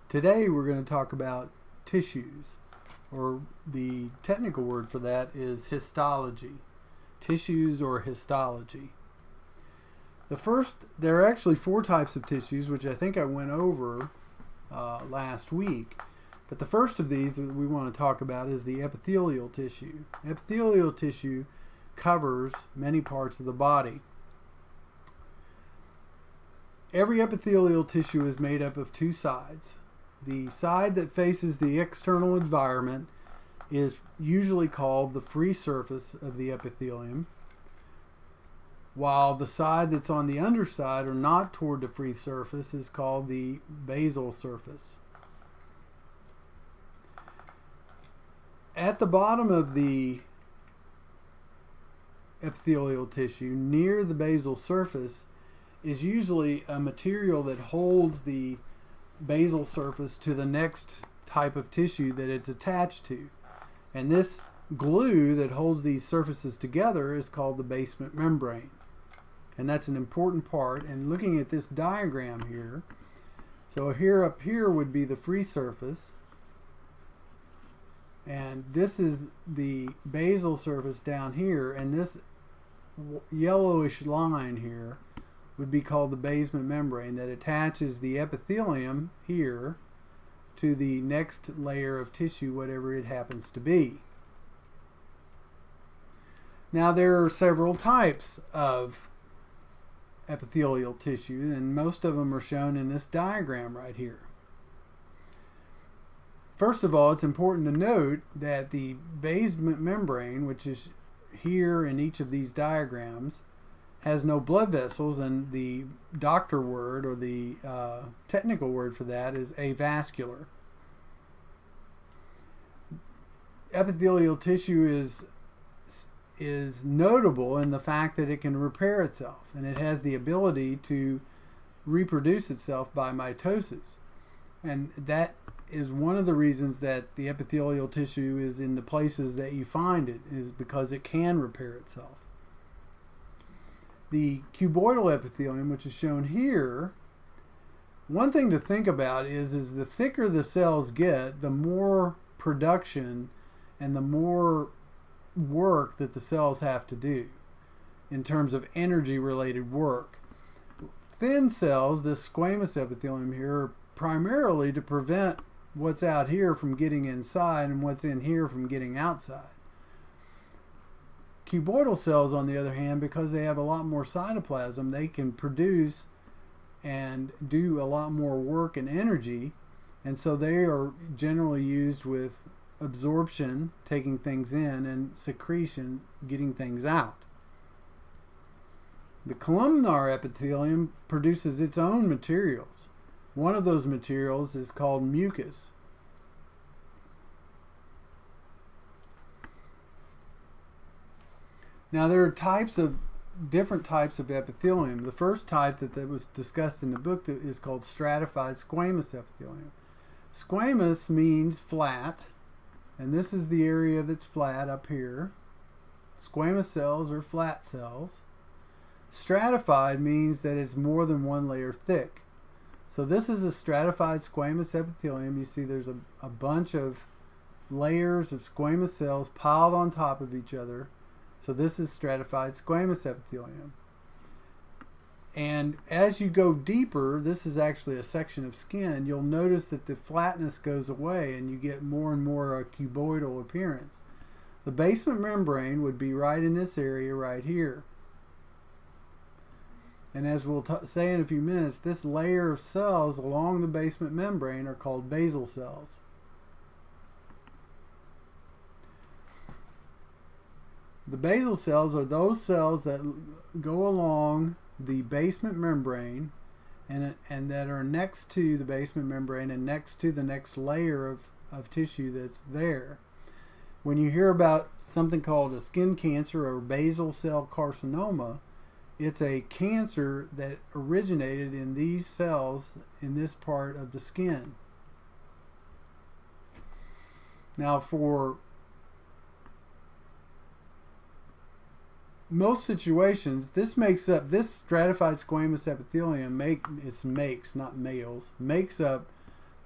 Today we're going to talk about tissues, or the technical word for that is histology. Tissues or histology. There are actually 4 types of tissues, which I think I went over last week. But the first of these that we want to talk about is the epithelial tissue. Epithelial tissue covers many parts of the body. Every epithelial tissue is made up of 2 sides. The side that faces the external environment is usually called the free surface of the epithelium, while the side that's on the underside or not toward the free surface is called the basal surface. At the bottom of the epithelial tissue, near the basal surface, is usually a material that holds the basal surface to the next type of tissue that it's attached to. And this glue that holds these surfaces together is called the basement membrane. And that's an important part. And looking at this diagram here, so up here would be the free surface. And this is the basal surface down here. And this yellowish line here would be called the basement membrane that attaches the epithelium here to the next layer of tissue, whatever it happens to be. Now there are several types of epithelial tissue, and most of them are shown in this diagram right here. First of all, it's important to note that the basement membrane, which is here in each of these diagrams, has no blood vessels, and the doctor word, or the technical word for that, is avascular. Epithelial tissue is notable in the fact that it can repair itself, and it has the ability to reproduce itself by mitosis. And that is one of the reasons that the epithelial tissue is in the places that you find it, is because it can repair itself. The cuboidal epithelium, which is shown here, one thing to think about is the thicker the cells get, the more production and the more work that the cells have to do in terms of energy-related work. Thin cells, this squamous epithelium here, are primarily to prevent what's out here from getting inside and what's in here from getting outside. Cuboidal cells, on the other hand, because they have a lot more cytoplasm, they can produce and do a lot more work and energy, and so they are generally used with absorption, taking things in, and secretion, getting things out. The columnar epithelium produces its own materials. One of those materials is called mucus. Now there are different types of epithelium. The first type that was discussed in the book is called stratified squamous epithelium. Squamous means flat, and this is the area that's flat up here. Squamous cells are flat cells. Stratified means that it's more than one layer thick. So this is a stratified squamous epithelium. You see there's a bunch of layers of squamous cells piled on top of each other. So this is stratified squamous epithelium. And as you go deeper, this is actually a section of skin, you'll notice that the flatness goes away and you get more and more a cuboidal appearance. The basement membrane would be right in this area right here. And as we'll say in a few minutes, this layer of cells along the basement membrane are called basal cells. The basal cells are those cells that go along the basement membrane and that are next to the basement membrane and next to the next layer of tissue that's there. When you hear about something called a skin cancer or basal cell carcinoma, it's a cancer that originated in these cells in this part of the skin. Now, for most situations, this stratified squamous epithelium makes up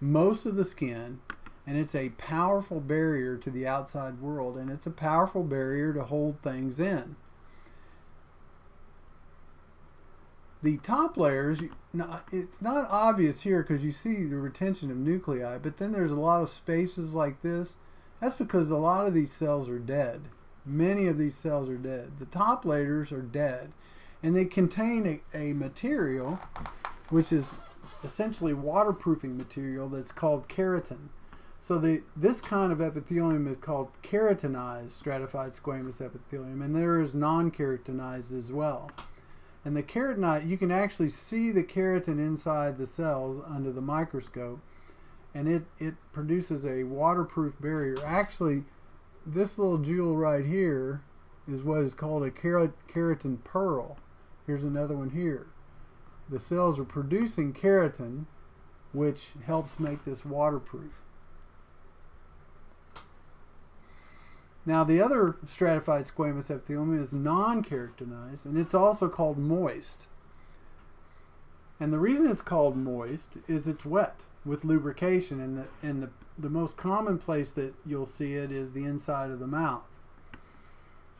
most of the skin, and it's a powerful barrier to the outside world, and it's a powerful barrier to hold things in. The top layers, it's not obvious here because you see the retention of nuclei, but then there's a lot of spaces like this. That's because a lot of these cells are dead. Many of these cells are dead. The top layers are dead, and they contain a material which is essentially waterproofing material that's called keratin. So this kind of epithelium is called keratinized stratified squamous epithelium, and there is non-keratinized as well. And the keratinized, you can actually see the keratin inside the cells under the microscope, and it produces a waterproof barrier. Actually, this little jewel right here is what is called a keratin pearl. Here's another one here. The cells are producing keratin, which helps make this waterproof. Now, the other stratified squamous epithelium is non-keratinized, and it's also called moist. And the reason it's called moist is it's wet with lubrication, and the most common place that you'll see it is the inside of the mouth.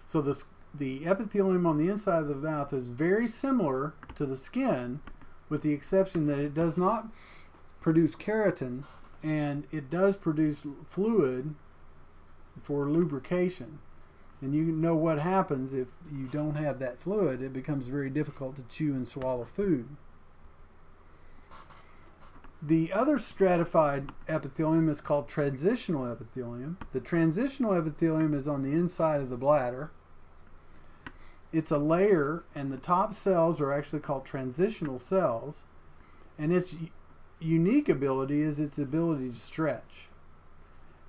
So the epithelium on the inside of the mouth is very similar to the skin, with the exception that it does not produce keratin, and it does produce fluid for lubrication. And you know what happens if you don't have that fluid. It becomes very difficult to chew and swallow food. The other stratified epithelium is called transitional epithelium. The transitional epithelium is on the inside of the bladder. It's a layer, and the top cells are actually called transitional cells. And its unique ability is its ability to stretch.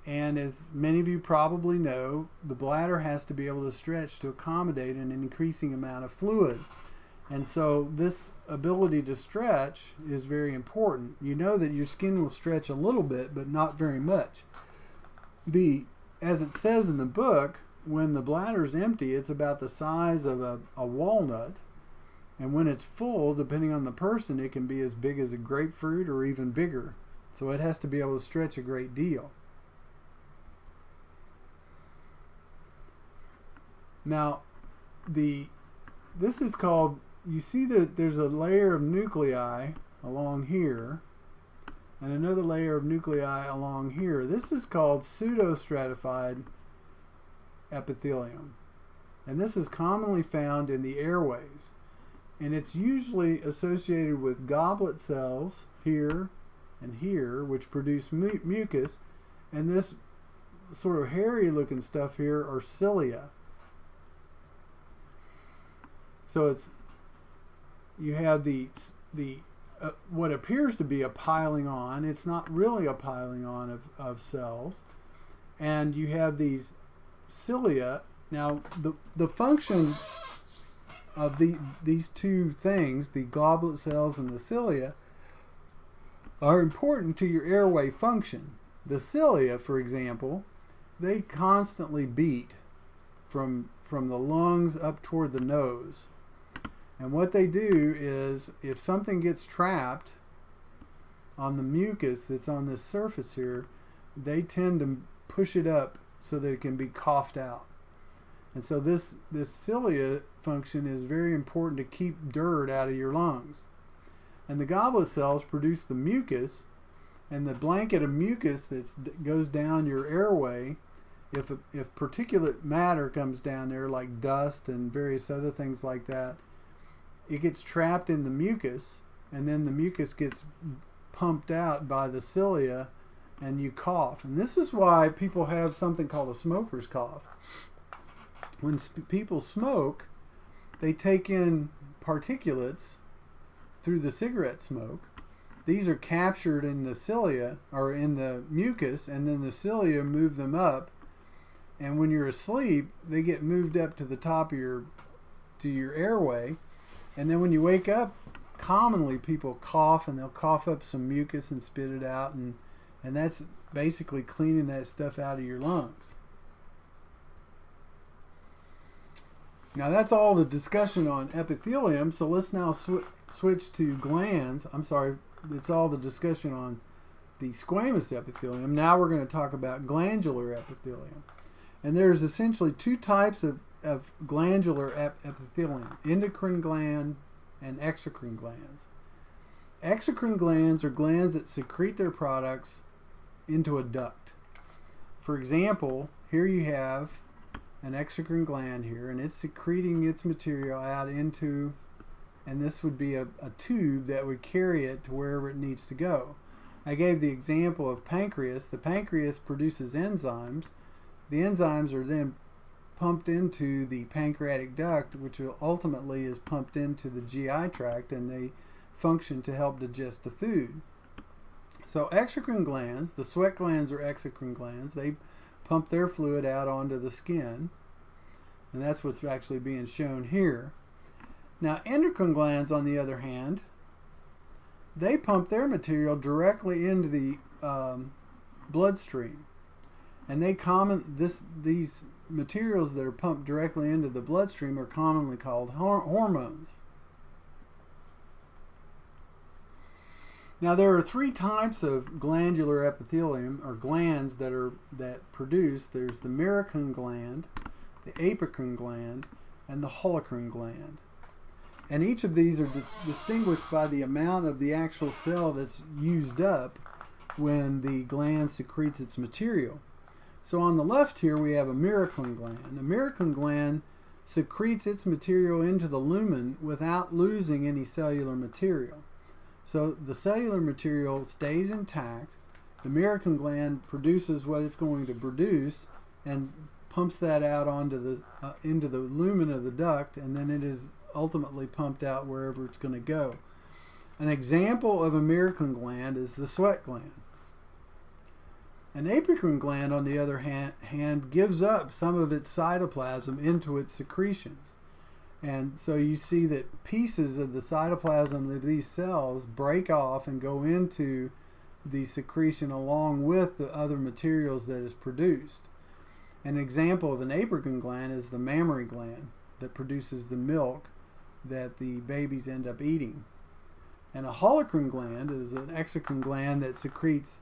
And as many of you probably know, the bladder has to be able to stretch to accommodate an increasing amount of fluid. And so this ability to stretch is very important. You know that your skin will stretch a little bit, but not very much. As it says in the book, when the bladder is empty, it's about the size of a walnut. And when it's full, depending on the person, it can be as big as a grapefruit or even bigger. So it has to be able to stretch a great deal. Now, this is called, you see that there's a layer of nuclei along here and another layer of nuclei along here. This is called pseudostratified epithelium. And this is commonly found in the airways. And it's usually associated with goblet cells here and here, which produce mucus. And this sort of hairy looking stuff here are cilia. So you have the what appears to be a piling on. It's not really a piling on of cells, and you have these cilia. Now the function of these two things, the goblet cells and the cilia, are important to your airway function. The cilia, for example, they constantly beat from the lungs up toward the nose. And what they do is, if something gets trapped on the mucus that's on this surface here, they tend to push it up so that it can be coughed out. And so this cilia function is very important to keep dirt out of your lungs. And the goblet cells produce the mucus, and the blanket of mucus that goes down your airway, if particulate matter comes down there like dust and various other things like that, it gets trapped in the mucus, and then the mucus gets pumped out by the cilia, and you cough. And this is why people have something called a smoker's cough. When people smoke, they take in particulates through the cigarette smoke. These are captured in the cilia, or in the mucus, and then the cilia move them up. And when you're asleep, they get moved up to the top of your airway. And then when you wake up, commonly people cough, and they'll cough up some mucus and spit it out, and that's basically cleaning that stuff out of your lungs. Now that's all the discussion on epithelium, so let's now switch to glands. I'm sorry, it's all the discussion on the squamous epithelium. Now we're going to talk about glandular epithelium. And there's essentially two types of glandular epithelium, endocrine gland and exocrine glands. Exocrine glands are glands that secrete their products into a duct. For example, here you have an exocrine gland here, and it's secreting its material out into, and this would be a tube that would carry it to wherever it needs to go. I gave the example of pancreas. The pancreas produces enzymes. The enzymes are then pumped into the pancreatic duct, which ultimately is pumped into the GI tract, and they function to help digest the food. So exocrine glands, the sweat glands are exocrine glands. They pump their fluid out onto the skin, and that's what's actually being shown here. Now endocrine glands, on the other hand, they pump their material directly into the bloodstream, and these materials that are pumped directly into the bloodstream are commonly called hormones. Now there are three types of glandular epithelium, or glands, that produce. There's the merocrine gland, the apocrine gland, and the holocrine gland. And each of these are distinguished by the amount of the actual cell that's used up when the gland secretes its material. So on the left here we have a merocrine gland. A merocrine gland secretes its material into the lumen without losing any cellular material. So the cellular material stays intact. The merocrine gland produces what it's going to produce and pumps that out onto into the lumen of the duct, and then it is ultimately pumped out wherever it's going to go. An example of a merocrine gland is the sweat gland. An apocrine gland, on the other hand, gives up some of its cytoplasm into its secretions. And so you see that pieces of the cytoplasm of these cells break off and go into the secretion along with the other materials that is produced. An example of an apocrine gland is the mammary gland that produces the milk that the babies end up eating. And a holocrine gland is an exocrine gland that secretes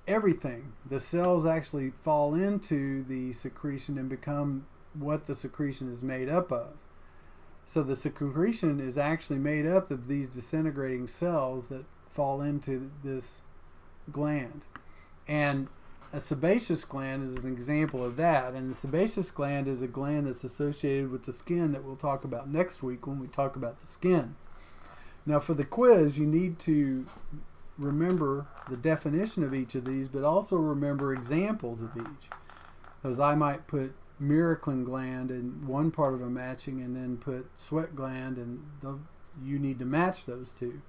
everything. The cells actually fall into the secretion and become what the secretion is made up of. So the secretion is actually made up of these disintegrating cells that fall into this gland. And a sebaceous gland is an example of that. And the sebaceous gland is a gland that's associated with the skin that we'll talk about next week when we talk about the skin. Now for the quiz, you need to remember the definition of each of these, but also remember examples of each. Because I might put merocrine gland in one part of a matching and then put sweat gland, and you need to match those two.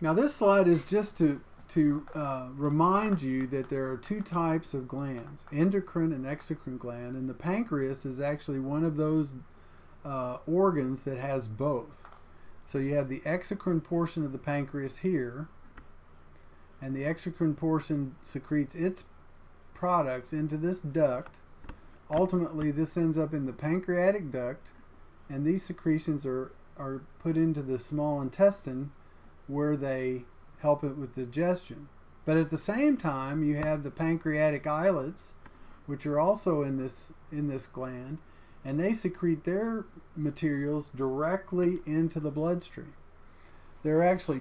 Now this slide is just to remind you that there are two types of glands, endocrine and exocrine gland, and the pancreas is actually one of those organs that has both. So you have the exocrine portion of the pancreas here, and the exocrine portion secretes its products into this duct. Ultimately, this ends up in the pancreatic duct, and these secretions are put into the small intestine where they help it with digestion. But at the same time, you have the pancreatic islets, which are also in this gland, and they secrete their materials directly into the bloodstream. There are actually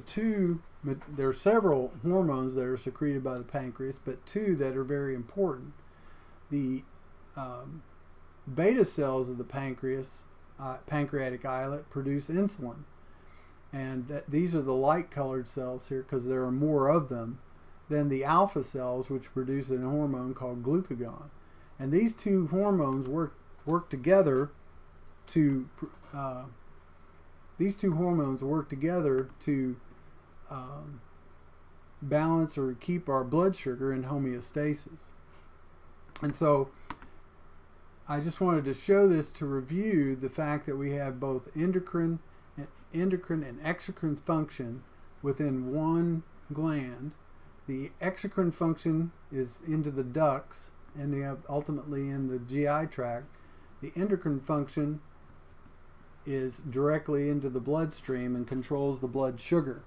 there are several hormones that are secreted by the pancreas, but two that are very important. The beta cells of the pancreatic islet produce insulin, and these are the light-colored cells here because there are more of them than the alpha cells, which produce a hormone called glucagon. And these two hormones work together to balance or keep our blood sugar in homeostasis. And so I just wanted to show this to review the fact that we have both endocrine and exocrine function within one gland. The exocrine function is into the ducts, ending up ultimately in the GI tract. The endocrine function is directly into the bloodstream and controls the blood sugar.